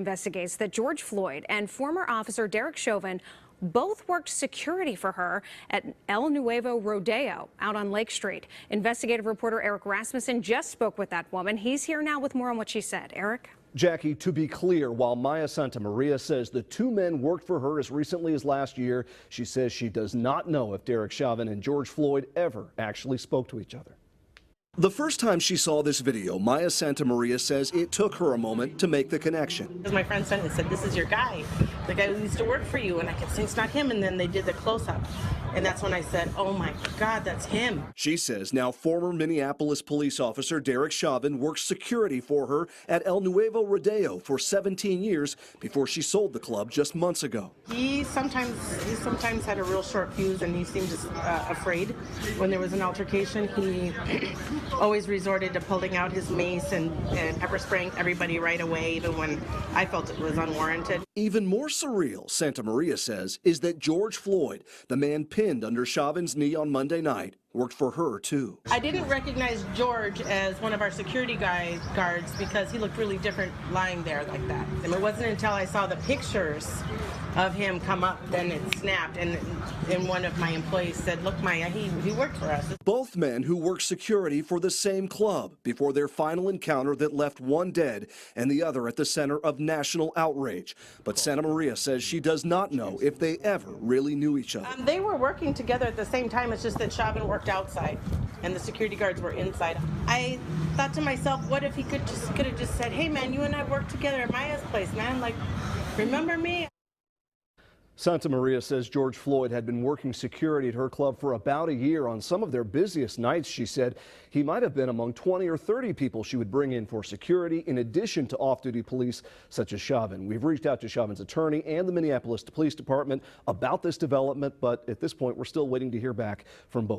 Investigates that George Floyd and former officer Derek Chauvin both worked security for her at El Nuevo Rodeo out on Lake Street. Investigative reporter Eric Rasmussen just spoke with that woman. He's here now with more on what she said. Eric? Jackie, to be clear, while Maya Santamaria says the two men worked for her as recently as last year, she says she does not know if Derek Chauvin and George Floyd ever actually spoke to each other. The first time she saw this video, Maya Santamaria says it took her a moment to make the connection. My friend sent and said, "This is your guy, the guy who used to work for you," and I kept saying, "It's not him," and then they did the close-up. And that's when I said, "Oh my God, that's him." She says now former Minneapolis police officer Derek Chauvin worked security for her at El Nuevo Rodeo for 17 years before she sold the club just months ago. He sometimes had a real short fuse, and he seemed afraid. When there was an altercation, he always resorted to pulling out his mace and pepper spraying everybody right away, even when I felt it was unwarranted. Even more surreal, Santamaria says, is that George Floyd, the man pinned under Chauvin's knee on Monday night, worked for her too. I didn't recognize George as one of our security guards because he looked really different lying there like that. And it wasn't until I saw the pictures of him come up, then it snapped, and one of my employees said, "Look, Maya, he worked for us." Both men who worked security for the same club before their final encounter that left one dead and the other at the center of national outrage. But Santamaria says she does not know if they ever really knew each other. They were working together at the same time. It's just that Chauvin worked outside and the security guards were inside. I thought to myself, what if he could have just said, "Hey man, you and I worked together at Maya's place, man. Like, remember me?" Santamaria says George Floyd had been working security at her club for about a year. On some of their busiest nights, she said he might have been among 20 or 30 people she would bring in for security, in addition to off-duty police such as Chauvin. We've reached out to Chauvin's attorney and the Minneapolis Police Department about this development, but at this point, we're still waiting to hear back from both.